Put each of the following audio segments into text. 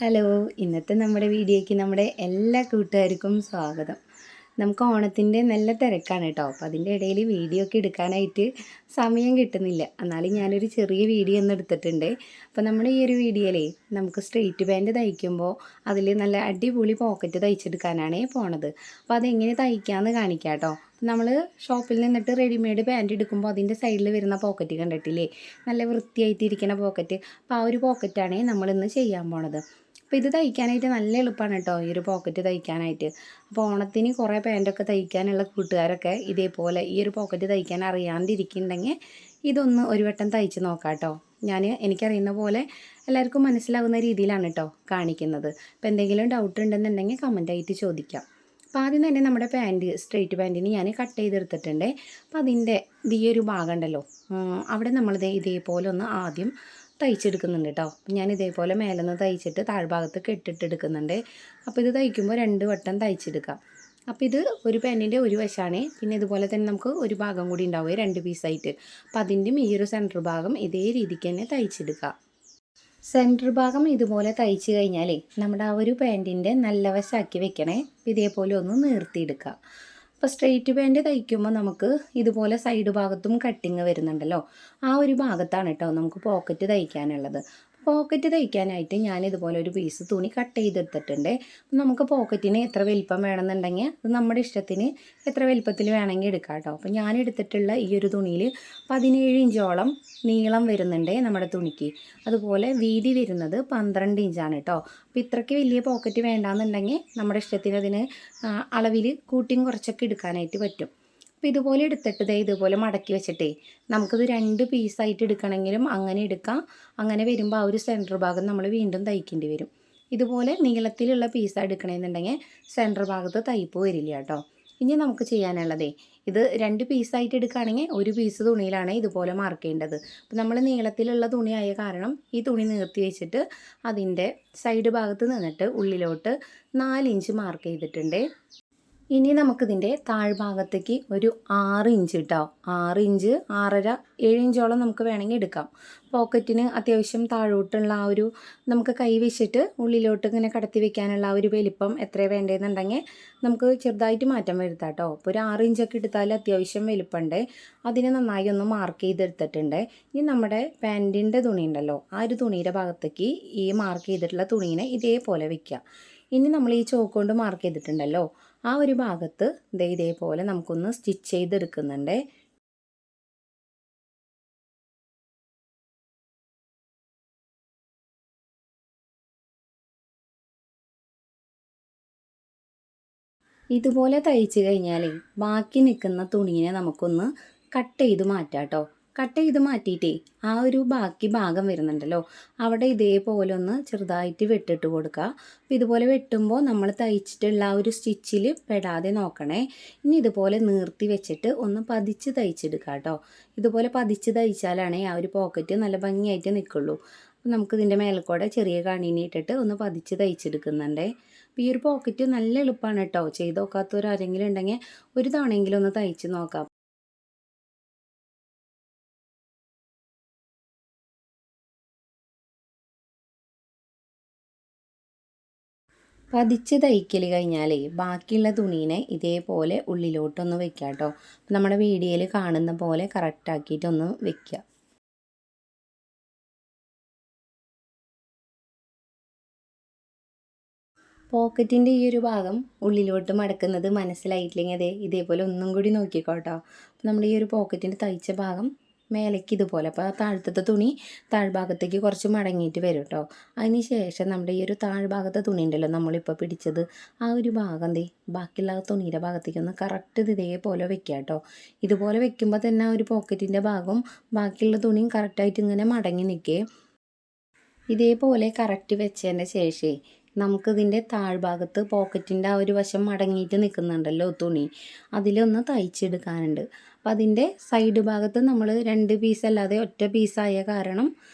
Hello, ഇന്നത്തെ നമ്മുടെ വീഡിയോയ്ക്ക് നമ്മുടെ എല്ലാ കൂട്ടുകാർക്കും സ്വാഗതം. നമുക്ക് ഓണത്തിൻ്റെ നല്ല തിരക്കാണ് കേട്ടോ. അപ്പോൾ അതിൻ്റെ ഇടയിൽ വീഡിയോ ഒക്കെ എടുക്കാനായിട്ട് സമയം കിട്ടുന്നില്ല. എന്നാലും ഞാനൊരു ചെറിയ വീഡിയോ ഒന്ന് എടുത്തിട്ടുണ്ട്. അപ്പോൾ നമ്മുടെ ഈ ഒരു വീഡിയോയിലേ നമുക്ക് സ്ട്രെയിറ്റ് പാൻറ്റ് തയ്ക്കുമ്പോൾ അതിൽ നല്ല അടിപൊളി പോക്കറ്റ് തയ്ച്ചെടുക്കാനാണ് പോണത്. അപ്പോൾ അതെങ്ങനെ തയ്ക്കാമെന്ന് കാണിക്കാം കേട്ടോ. നമ്മൾ ഷോപ്പിൽ നിന്നിട്ട് റെഡിമെയ്ഡ് പാൻറ്റ് എടുക്കുമ്പോൾ അതിൻ്റെ സൈഡിൽ വരുന്ന പോക്കറ്റ് കണ്ടിട്ടില്ലേ, നല്ല വൃത്തിയായിട്ടിരിക്കുന്ന പോക്കറ്റ്. അപ്പോൾ ആ ഒരു പോക്കറ്റാണ് നമ്മളിന്ന് ചെയ്യാൻ പോണത്. അപ്പോൾ ഇത് തയ്ക്കാനായിട്ട് നല്ല എളുപ്പമാണ് കേട്ടോ, ഈ ഒരു പോക്കറ്റ് തയ്ക്കാനായിട്ട്. അപ്പോൾ ഓണത്തിന് കുറേ പാൻറ്റൊക്കെ തയ്ക്കാനുള്ള കൂട്ടുകാരൊക്കെ ഇതേപോലെ ഈ ഒരു പോക്കറ്റ് തയ്ക്കാൻ അറിയാണ്ടിരിക്കുന്നുണ്ടെങ്കിൽ ഇതൊന്ന് ഒരു വട്ടം തയ്ച്ച് നോക്കാം കേട്ടോ. എനിക്കറിയുന്ന പോലെ എല്ലാവർക്കും മനസ്സിലാകുന്ന രീതിയിലാണ് കേട്ടോ കാണിക്കുന്നത്. അപ്പോൾ എന്തെങ്കിലും ഡൗട്ട് ഉണ്ടെന്നുണ്ടെങ്കിൽ കമൻറ്റായിട്ട് ചോദിക്കാം. അപ്പോൾ ആദ്യം തന്നെ നമ്മുടെ പാൻറ്റ്, സ്ട്രെയിറ്റ് പാൻറ്റിന് ഞാൻ കട്ട് ചെയ്തെടുത്തിട്ടുണ്ട്. അപ്പോൾ അതിൻ്റെ ഈ ഒരു ഭാഗം ഉണ്ടല്ലോ, അവിടെ നമ്മളിത് ഇതേപോലെ ഒന്ന് ആദ്യം തയ്ച്ചെടുക്കുന്നുണ്ട് കേട്ടോ. ഞാൻ ഇതേപോലെ മേലെ നിന്ന് തയ്ച്ചിട്ട് താഴ്ഭാഗത്ത് കെട്ടിട്ടെടുക്കുന്നുണ്ട്. അപ്പോൾ ഇത് തയ്ക്കുമ്പോൾ 2 വട്ടം തയ്ച്ചെടുക്കാം. അപ്പോൾ ഇത് ഒരു പാൻറ്റിൻ്റെ ഒരു വശമാണ്. പിന്നെ ഇതുപോലെ തന്നെ നമുക്ക് ഒരു ഭാഗം കൂടി ഉണ്ടാവുക 2 പീസായിട്ട്. അപ്പോൾ അതിൻ്റെയും ഈ ഒരു സെൻറ്റർ ഭാഗം ഇതേ രീതിക്ക് തന്നെ തയ്ച്ചെടുക്കാം. സെൻറ്റർ ഭാഗം ഇതുപോലെ തയ്ച്ച് കഴിഞ്ഞാലേ നമ്മുടെ ആ ഒരു പാൻറ്റിൻ്റെ നല്ല വശമാക്കി വെക്കണേ. ഇതേപോലെ ഒന്ന് നിർത്തിയെടുക്കുക. അപ്പോൾ സ്ട്രെയിറ്റ് പാൻറ്റ് തയ്ക്കുമ്പോൾ നമുക്ക് ഇതുപോലെ സൈഡ് ഭാഗത്തും കട്ടിങ് വരുന്നുണ്ടല്ലോ, ആ ഒരു ഭാഗത്താണ് കേട്ടോ നമുക്ക് പോക്കറ്റ് തയ്ക്കാനുള്ളത്. പോക്കറ്റ് തയ്ക്കാനായിട്ട് ഞാനിതുപോലെ ഒരു പീസ് തുണി കട്ട് ചെയ്തെടുത്തിട്ടുണ്ട്. നമുക്ക് പോക്കറ്റിന് എത്ര വലിപ്പം വേണമെന്നുണ്ടെങ്കിൽ അത് നമ്മുടെ ഇഷ്ടത്തിന് എത്ര വലിപ്പത്തിൽ വേണമെങ്കിൽ എടുക്കാം കേട്ടോ. അപ്പോൾ ഞാൻ എടുത്തിട്ടുള്ള ഈ ഒരു തുണിയിൽ 17 ഇഞ്ചോളം നീളം വരുന്നുണ്ട് നമ്മുടെ തുണിക്ക്. അതുപോലെ വീതി വരുന്നത് 12 ഇഞ്ചാണ് കേട്ടോ. അപ്പോൾ ഇത്രയ്ക്ക് വലിയ പോക്കറ്റ് വേണ്ടാന്നുണ്ടെങ്കിൽ നമ്മുടെ ഇഷ്ടത്തിന് അതിന് അളവിൽ കൂട്ടിയും കുറച്ചൊക്കെ എടുക്കാനായിട്ട് പറ്റും. അപ്പോൾ ഇതുപോലെ എടുത്തിട്ട് ഇതുപോലെ മടക്കി വെച്ചിട്ടേ നമുക്കിത് 2 പീസായിട്ട് എടുക്കണമെങ്കിലും അങ്ങനെ എടുക്കാം. അങ്ങനെ വരുമ്പോൾ ആ ഒരു സെൻറ്റർ ഭാഗം നമ്മൾ വീണ്ടും തയ്ക്കേണ്ടി വരും. ഇതുപോലെ നീളത്തിലുള്ള പീസാണ് എടുക്കണമെന്നുണ്ടെങ്കിൽ സെൻറ്റർ ഭാഗത്ത് തയ്പ്പ് വരില്ല കേട്ടോ. ഇനി നമുക്ക് ചെയ്യാനുള്ളതേ, ഇത് 2 പീസായിട്ട് എടുക്കുകയാണെങ്കിൽ ഒരു പീസ് തുണിയിലാണ് ഇതുപോലെ മാർക്ക് ചെയ്യേണ്ടത്. അപ്പോൾ നമ്മൾ നീളത്തിലുള്ള തുണിയായ കാരണം ഈ തുണി നിർത്തി വെച്ചിട്ട് അതിൻ്റെ സൈഡ് ഭാഗത്ത് നിന്നിട്ട് ഉള്ളിലോട്ട് 4 ഇഞ്ച് മാർക്ക് ചെയ്തിട്ടുണ്ട്. ഇനി നമുക്കിതിൻ്റെ താഴ്ഭാഗത്തേക്ക് ഒരു 6 ഇഞ്ച് കേട്ടോ, 6 ഇഞ്ച് 6.5 7 ഇഞ്ചോളം നമുക്ക് വേണമെങ്കിൽ എടുക്കാം. പോക്കറ്റിന് അത്യാവശ്യം താഴോട്ടുള്ള ആ ഒരു നമുക്ക് കൈ വെച്ചിട്ട് ഉള്ളിലോട്ട് ഇങ്ങനെ കടത്തി വെക്കാനുള്ള ആ ഒരു വലിപ്പം എത്ര വേണ്ടതെന്നുണ്ടെങ്കിൽ നമുക്ക് ചെറുതായിട്ട് മാറ്റം വരുത്താം കേട്ടോ. അപ്പോൾ ഒരു 6 ഇഞ്ചൊക്കെ എടുത്താൽ അത്യാവശ്യം വലിപ്പമുണ്ട്. അതിന് നന്നായി ഒന്ന് മാർക്ക് ചെയ്തെടുത്തിട്ടുണ്ട്. ഇനി നമ്മുടെ പാൻറ്റിൻ്റെ തുണി ഉണ്ടല്ലോ, ആ ഒരു തുണിയുടെ ഭാഗത്തേക്ക് ഈ മാർക്ക് ചെയ്തിട്ടുള്ള തുണീനെ ഇതേപോലെ വെക്കുക. ഇനി നമ്മൾ ഈ ചോക്ക് കൊണ്ട് മാർക്ക് ചെയ്തിട്ടുണ്ടല്ലോ, ആ ഒരു ഭാഗത്ത് ഇതേപോലെ നമുക്കൊന്ന് സ്റ്റിച്ച് ചെയ്തെടുക്കുന്നുണ്ട്. ഇതുപോലെ തയ്ച്ച് കഴിഞ്ഞാൽ ബാക്കി നിൽക്കുന്ന തുണീനെ നമുക്കൊന്ന് കട്ട് ചെയ്ത് മാറ്റാം കേട്ടോ. കട്ട് ചെയ്ത് മാറ്റിയിട്ടേ ആ ഒരു ബാക്കി ഭാഗം വരുന്നുണ്ടല്ലോ, അവിടെ ഇതേപോലെ ഒന്ന് ചെറുതായിട്ട് വെട്ടിട്ട് കൊടുക്കുക. അപ്പോൾ ഇതുപോലെ വെട്ടുമ്പോൾ നമ്മൾ തയ്ച്ചിട്ടുള്ള ആ ഒരു സ്റ്റിച്ചിൽ പെടാതെ നോക്കണേ. ഇനി ഇതുപോലെ നീർത്തി വെച്ചിട്ട് ഒന്ന് പതിച്ച് തയ്ച്ചെടുക്കുക കേട്ടോ. ഇതുപോലെ പതിച്ച് തയ്ച്ചാലാണ് ആ ഒരു പോക്കറ്റ് നല്ല ഭംഗിയായിട്ട് നിൽക്കുള്ളൂ. അപ്പോൾ നമുക്കിതിൻ്റെ മേൽക്കൂടെ ചെറിയ കണീനെ ഇട്ടിട്ട് ഒന്ന് പതിച്ച് തയ്ച്ചെടുക്കുന്നുണ്ട്. അപ്പോൾ ഈ ഒരു പോക്കറ്റ് നല്ല എളുപ്പമാണ് കേട്ടോ. ചെയ്ത് നോക്കാത്തവരാരെങ്കിലും ഉണ്ടെങ്കിൽ ഒരു തവണയെങ്കിലും ഒന്ന് തയ്ച്ച് നോക്കാം. പതിച്ച് തയ്ക്കൽ കഴിഞ്ഞാലേ ബാക്കിയുള്ള തുണീനെ ഇതേപോലെ ഉള്ളിലോട്ടൊന്ന് വെക്കുക കേട്ടോ. നമ്മുടെ വീഡിയോയിൽ കാണുന്ന പോലെ കറക്റ്റാക്കിയിട്ടൊന്ന് വെക്കുക. പോക്കറ്റിൻ്റെ ഈ ഒരു ഭാഗം ഉള്ളിലോട്ട് മടക്കുന്നത് മനസ്സിലായിട്ടില്ലെങ്കിൽ ഇതേപോലെ ഒന്നും കൂടി നോക്കിക്കോട്ടോ. അപ്പോൾ നമ്മൾ ഈ ഒരു പോക്കറ്റിൻ്റെ തയ്ച്ച ഭാഗം മേലേക്ക് ഇതുപോലെ, അപ്പോൾ താഴത്തെ തുണി താഴ്ഭാഗത്തേക്ക് കുറച്ച് മടങ്ങിയിട്ട് വരും കേട്ടോ. അതിന് ശേഷം നമ്മുടെ ഈ ഒരു താഴ്ഭാഗത്തെ തുണി ഉണ്ടല്ലോ നമ്മളിപ്പോൾ പിടിച്ചത്, ആ ഒരു ഭാഗം ബാക്കിയുള്ള തുണിയുടെ ഭാഗത്തേക്ക് ഒന്ന് കറക്റ്റ് ഇതേപോലെ വെക്കുക കേട്ടോ. ഇതുപോലെ വെക്കുമ്പോൾ തന്നെ ആ ഒരു പോക്കറ്റിൻ്റെ ഭാഗവും ബാക്കിയുള്ള തുണിയും കറക്റ്റായിട്ട് ഇങ്ങനെ മടങ്ങി നിൽക്കേ. ഇതേപോലെ കറക്റ്റ് വെച്ചതിൻ്റെ ശേഷമേ നമുക്കിതിൻ്റെ താഴ്ഭാഗത്ത് പോക്കറ്റിൻ്റെ ആ ഒരു വശം മടങ്ങിയിട്ട് നിൽക്കുന്നുണ്ടല്ലോ തുണി, അതിലൊന്ന് തയ്ച്ചെടുക്കാനുണ്ട്. അപ്പോൾ അതിൻ്റെ സൈഡ് ഭാഗത്ത് നമ്മൾ 2 പീസ് അല്ലാതെ ഒറ്റ പീസായ കാരണം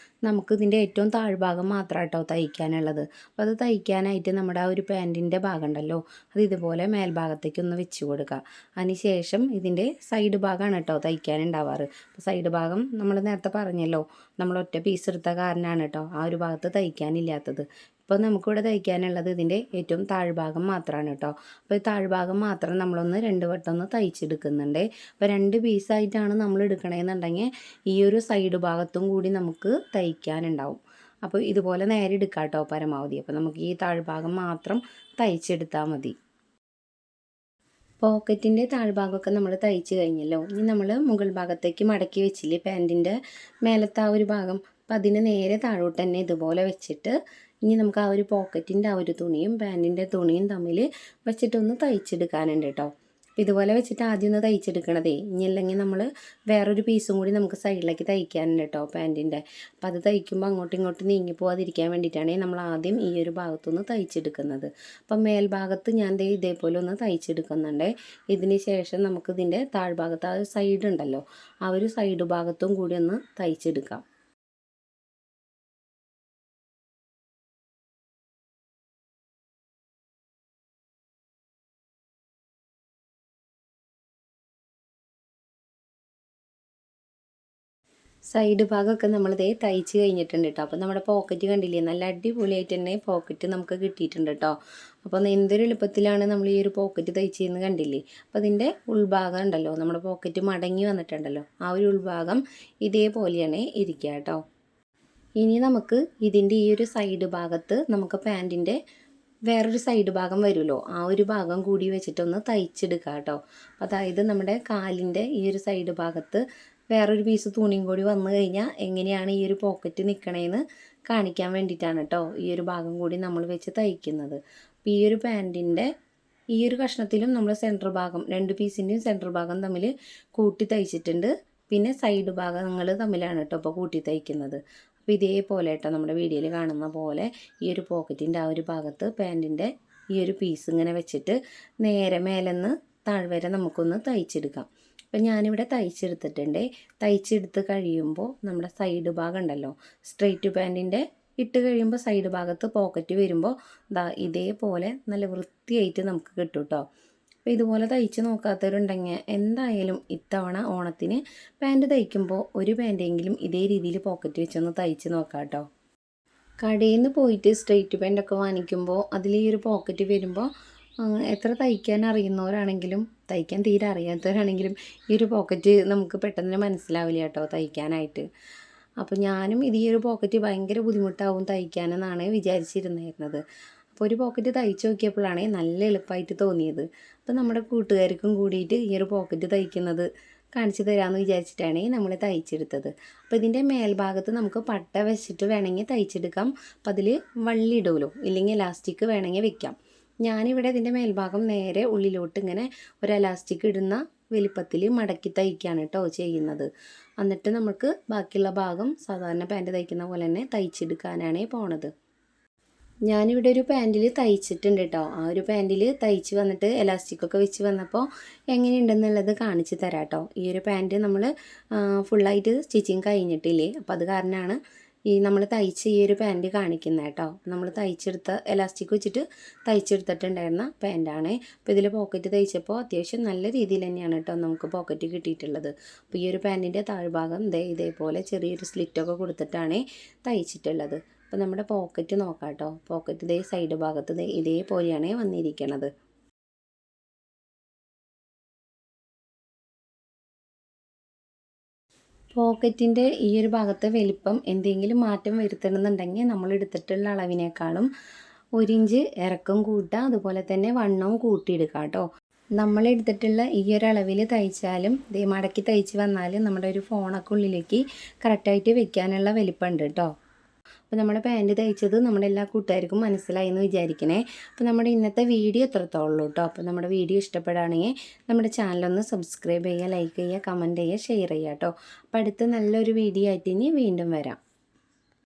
നമുക്കിതിൻ്റെ ഏറ്റവും താഴ്ഭാഗം മാത്രം കേട്ടോ തയ്ക്കാനുള്ളത്. അപ്പോൾ അത് തയ്ക്കാനായിട്ട് നമ്മുടെ ആ ഒരു പാൻറ്റിൻ്റെ ഭാഗം ഉണ്ടല്ലോ, അത് ഇതുപോലെ മേൽഭാഗത്തേക്ക് ഒന്ന് വെച്ച് കൊടുക്കുക. അതിന് ശേഷം ഇതിൻ്റെ സൈഡ് ഭാഗമാണ് കേട്ടോ തയ്ക്കാനുണ്ടാവാറ്. അപ്പോൾ സൈഡ് ഭാഗം നമ്മൾ നേരത്തെ പറഞ്ഞല്ലോ, നമ്മൾ ഒറ്റ പീസ് എടുത്ത കാരണമാണ് കേട്ടോ ആ ഒരു ഭാഗത്ത് തയ്ക്കാനില്ലാത്തത്. അപ്പോൾ നമുക്കിവിടെ തയ്ക്കാനുള്ളത് ഇതിൻ്റെ ഏറ്റവും താഴ്ഭാഗം മാത്രമാണ് കേട്ടോ. അപ്പോൾ ഈ താഴ്ഭാഗം മാത്രം നമ്മളൊന്ന് 2 വട്ടം ഒന്ന് തയ്ച്ചെടുക്കുന്നുണ്ട്. അപ്പോൾ 2 പീസായിട്ടാണ് നമ്മൾ എടുക്കണമെന്നുണ്ടെങ്കിൽ ഈ ഒരു സൈഡ് ഭാഗത്തും കൂടി നമുക്ക് തയ്ക്കാനുണ്ടാവും. അപ്പോൾ ഇതുപോലെ നേരെ എടുക്കാം കേട്ടോ പരമാവധി. അപ്പോൾ നമുക്ക് ഈ താഴ്ഭാഗം മാത്രം തയ്ച്ചെടുത്താൽ മതി. പോക്കറ്റിൻ്റെ താഴ്ഭാഗമൊക്കെ നമ്മൾ തയ്ച്ച് കഴിഞ്ഞല്ലോ. ഇനി നമ്മൾ മുകൾ ഭാഗത്തേക്ക് മടക്കി വെച്ചില്ലേ പാൻറ്റിൻ്റെ മേലത്തെ ആ ഒരു ഭാഗം, അപ്പം അതിന് നേരെ താഴോട്ട് തന്നെ ഇതുപോലെ വെച്ചിട്ട് ഇനി നമുക്ക് ആ ഒരു പോക്കറ്റിൻ്റെ ആ ഒരു തുണിയും പാൻറ്റിൻ്റെ തുണിയും തമ്മിൽ വെച്ചിട്ടൊന്ന് തയ്ച്ചെടുക്കാനുണ്ട് കേട്ടോ. ഇതുപോലെ വെച്ചിട്ട് ആദ്യം ഒന്ന് തയ്ച്ചെടുക്കണതേ. ഇനി അല്ലെങ്കിൽ നമ്മൾ വേറൊരു പീസും കൂടി നമുക്ക് സൈഡിലേക്ക് തയ്ക്കാനുണ്ട് കേട്ടോ പാൻറ്റിൻ്റെ. അപ്പോൾ അത് തയ്ക്കുമ്പോൾ അങ്ങോട്ടും ഇങ്ങോട്ടും നീങ്ങി പോകാതിരിക്കാൻ വേണ്ടിയിട്ടാണ് നമ്മൾ ആദ്യം ഈ ഒരു ഭാഗത്തുനിന്ന് തയ്ച്ചെടുക്കുന്നത്. അപ്പം മേൽഭാഗത്ത് ഞാൻ ഇതേപോലെ ഒന്ന് തയ്ച്ചെടുക്കുന്നുണ്ട്. ഇതിന് ശേഷം നമുക്ക് ഇതിൻ്റെ താഴ്ഭാഗത്ത് ആ ഒരു സൈഡ് ഉണ്ടല്ലോ, ആ ഒരു സൈഡ് ഭാഗത്തും കൂടി ഒന്ന് തയ്ച്ചെടുക്കാം. സൈഡ് ഭാഗമൊക്കെ നമ്മളിതേ തയ്ച്ച് കഴിഞ്ഞിട്ടുണ്ട് കേട്ടോ. അപ്പോൾ നമ്മുടെ പോക്കറ്റ് കണ്ടില്ലേ, നല്ല അടിപൊളിയായിട്ട് തന്നെ പോക്കറ്റ് നമുക്ക് കിട്ടിയിട്ടുണ്ട് കേട്ടോ. അപ്പോൾ എന്തൊരു എളുപ്പത്തിലാണ് നമ്മൾ ഈ ഒരു പോക്കറ്റ് തയ്ച്ചതെന്ന് കണ്ടില്ലേ. അപ്പോൾ അതിൻ്റെ ഉൾഭാഗം ഉണ്ടല്ലോ, നമ്മുടെ പോക്കറ്റ് മടങ്ങി വന്നിട്ടുണ്ടല്ലോ, ആ ഒരു ഉൾഭാഗം ഇതേപോലെയാണ് ഇരിക്കുക കേട്ടോ. ഇനി നമുക്ക് ഇതിൻ്റെ ഈ ഒരു സൈഡ് ഭാഗത്ത് നമുക്ക് പാൻറ്റിൻ്റെ വേറൊരു സൈഡ് ഭാഗം വരുമല്ലോ, ആ ഒരു ഭാഗം കൂടി വെച്ചിട്ടൊന്ന് തയ്ച്ചെടുക്കുക കേട്ടോ. അതായത് നമ്മുടെ കാലിൻ്റെ ഈ ഒരു സൈഡ് ഭാഗത്ത് വേറൊരു പീസ് തുണിയും കൂടി വന്നു കഴിഞ്ഞാൽ എങ്ങനെയാണ് ഈ ഒരു പോക്കറ്റ് നിൽക്കണേന്ന് കാണിക്കാൻ വേണ്ടിയിട്ടാണ് കേട്ടോ ഈ ഒരു ഭാഗം കൂടി നമ്മൾ വെച്ച് തയ്ക്കുന്നത്. അപ്പോൾ ഈ ഒരു പാൻറ്റിൻ്റെ ഈ ഒരു കഷ്ണത്തിലും നമ്മൾ സെൻറ്റർ ഭാഗം 2 പീസിൻ്റെയും സെൻറ്റർ ഭാഗം തമ്മിൽ കൂട്ടി തയ്ച്ചിട്ടുണ്ട്. പിന്നെ സൈഡ് ഭാഗങ്ങൾ തമ്മിലാണ് കേട്ടോ ഇപ്പോൾ കൂട്ടി തയ്ക്കുന്നത്. അപ്പോൾ ഇതേപോലെ കേട്ടോ നമ്മുടെ വീഡിയോയിൽ കാണുന്ന പോലെ ഈ ഒരു പോക്കറ്റിൻ്റെ ആ ഒരു ഭാഗത്ത് പാൻറ്റിൻ്റെ ഈ ഒരു പീസ് ഇങ്ങനെ വെച്ചിട്ട് നേരെ മേലെന്ന് താഴ്വരെ നമുക്കൊന്ന് തയ്ച്ചെടുക്കാം. അപ്പം ഞാനിവിടെ തയ്ച്ചെടുത്തിട്ടുണ്ട്. തയ്ച്ചെടുത്ത് കഴിയുമ്പോൾ നമ്മുടെ സൈഡ് ഭാഗം ഉണ്ടല്ലോ, സ്ട്രെയിറ്റ് പാൻറ്റിൻ്റെ ഇട്ട് കഴിയുമ്പോൾ സൈഡ് ഭാഗത്ത് പോക്കറ്റ് വരുമ്പോൾ ഇതേപോലെ നല്ല വൃത്തിയായിട്ട് നമുക്ക് കിട്ടും കേട്ടോ. അപ്പോൾ ഇതുപോലെ തയ്ച്ച് നോക്കാത്തവരുണ്ടെങ്കിൽ എന്തായാലും ഇത്തവണ ഓണത്തിന് പാൻറ്റ് തയ്ക്കുമ്പോൾ ഒരു പാൻറ്റെങ്കിലും ഇതേ രീതിയിൽ പോക്കറ്റ് വെച്ചൊന്ന് തയ്ച്ച് നോക്കാം കേട്ടോ. കടയിൽ നിന്ന് പോയിട്ട് സ്ട്രെയിറ്റ് പാൻറ്റൊക്കെ വാങ്ങിക്കുമ്പോൾ അതിൽ ഈ ഒരു പോക്കറ്റ് വരുമ്പോൾ എത്ര തയ്ക്കാൻ അറിയുന്നവരാണെങ്കിലും തയ്ക്കാൻ തീരെ അറിയാത്തവരാണെങ്കിലും ഈ ഒരു പോക്കറ്റ് നമുക്ക് പെട്ടെന്ന് മനസ്സിലാവില്ല കേട്ടോ തയ്ക്കാനായിട്ട്. അപ്പോൾ ഞാനും ഈ ഒരു പോക്കറ്റ് ഭയങ്കര ബുദ്ധിമുട്ടാവും തയ്ക്കാനെന്നാണ് വിചാരിച്ചിരുന്നത്. അപ്പോൾ ഒരു പോക്കറ്റ് തയ്ച്ച് നോക്കിയപ്പോഴാണ് നല്ല എളുപ്പമായിട്ട് തോന്നിയത്. അപ്പോൾ നമ്മുടെ കൂട്ടുകാർക്കും കൂടിയിട്ട് ഈ ഒരു പോക്കറ്റ് തയ്ക്കുന്നത് കാണിച്ചു തരാമെന്ന് വിചാരിച്ചിട്ടാണ് നമ്മൾ തയ്ച്ചെടുത്തത്. അപ്പോൾ ഇതിൻ്റെ മേൽഭാഗത്ത് നമുക്ക് പട്ട വെച്ചിട്ട് വേണമെങ്കിൽ തയ്ച്ചെടുക്കാം. അപ്പോൾ അതിൽ വള്ളി ഇടുമല്ലോ, ഇല്ലെങ്കിൽ ഇലാസ്റ്റിക് വേണമെങ്കിൽ വെക്കാം. ഞാനിവിടെ ഇതിൻ്റെ മേൽഭാഗം നേരെ ഉള്ളിലോട്ട് ഇങ്ങനെ ഒരു ഇലാസ്റ്റിക് ഇടുന്ന വലിപ്പത്തിൽ മടക്കി തയ്ക്കുകയാണ് കേട്ടോ ചെയ്യുന്നത്. എന്നിട്ട് നമുക്ക് ബാക്കിയുള്ള ഭാഗം സാധാരണ പാൻറ്റ് തയ്ക്കുന്ന പോലെ തന്നെ തയ്ച്ചെടുക്കാനാണ് പോണത്. ഞാനിവിടെ ഒരു പാൻറ്റിൽ തയ്ച്ചിട്ടുണ്ട് കേട്ടോ. ആ ഒരു പാൻറ്റിൽ തയ്ച്ച് വന്നിട്ട് എലാസ്റ്റിക്കൊക്കെ വെച്ച് വന്നപ്പോൾ എങ്ങനെയുണ്ടെന്നുള്ളത് കാണിച്ച് തരാം കേട്ടോ. ഈ ഒരു പാൻറ്റ് നമ്മൾ ഫുള്ളായിട്ട് സ്റ്റിച്ചിങ് കഴിഞ്ഞിട്ടില്ലേ, അപ്പോൾ അത് കാരണമാണ് ഈ നമ്മൾ തയ്ച്ച് ഈ ഒരു പാൻറ്റ് കാണിക്കുന്നത് കേട്ടോ. നമ്മൾ തയ്ച്ചെടുത്ത എലാസ്റ്റിക് വെച്ചിട്ട് തയ്ച്ചെടുത്തിട്ടുണ്ടായിരുന്ന പാൻറ്റാണ്. അപ്പോൾ ഇതിൽ പോക്കറ്റ് തയ്ച്ചപ്പോൾ അത്യാവശ്യം നല്ല രീതിയിൽ തന്നെയാണ് കേട്ടോ നമുക്ക് പോക്കറ്റ് കിട്ടിയിട്ടുള്ളത്. അപ്പോൾ ഈ ഒരു പാൻറ്റിൻ്റെ താഴ്ഭാഗം ഇതേപോലെ ചെറിയൊരു സ്ലിറ്റൊക്കെ കൊടുത്തിട്ടാണ് തയ്ച്ചിട്ടുള്ളത്. അപ്പോൾ നമ്മുടെ പോക്കറ്റ് നോക്കാം കേട്ടോ. പോക്കറ്റ് സൈഡ് ഭാഗത്ത് ഇതേപോലെയാണ് വന്നിരിക്കുന്നത്. പോക്കറ്റിൻ്റെ ഈ ഒരു ഭാഗത്തെ വലിപ്പം എന്തെങ്കിലും മാറ്റം വരുത്തണമെന്നുണ്ടെങ്കിൽ നമ്മൾ എടുത്തിട്ടുള്ള അളവിനേക്കാളും 1 ഇഞ്ച് ഇറക്കം കൂട്ടുക, അതുപോലെ തന്നെ വണ്ണവും കൂട്ടിയെടുക്കുക കേട്ടോ. നമ്മൾ എടുത്തിട്ടുള്ള ഈ ഒരു അളവിൽ തയ്ച്ചാലും മടക്കി തയ്ച്ച് വന്നാൽ നമ്മുടെ ഒരു ഫോണൊക്കെ ഉള്ളിലേക്ക് കറക്റ്റായിട്ട് വെക്കാനുള്ള വലിപ്പമുണ്ട് കേട്ടോ. അപ്പോൾ നമ്മുടെ പാൻറ്റ് തയ്ച്ചത് നമ്മുടെ എല്ലാ കൂട്ടുകാർക്കും മനസ്സിലായി എന്ന് വിചാരിക്കണേ. അപ്പോൾ നമ്മുടെ ഇന്നത്തെ വീഡിയോ എത്രത്തോളം കേട്ടോ. അപ്പോൾ നമ്മുടെ വീഡിയോ ഇഷ്ടപ്പെടുകയാണെങ്കിൽ നമ്മുടെ ചാനലൊന്ന് സബ്സ്ക്രൈബ് ചെയ്യുക, ലൈക്ക് ചെയ്യുക, കമൻറ്റ് ചെയ്യുക, ഷെയർ ചെയ്യുക കേട്ടോ. അപ്പോൾ അടുത്ത നല്ലൊരു വീഡിയോ ആയിട്ട് ഇനി വീണ്ടും വരാം.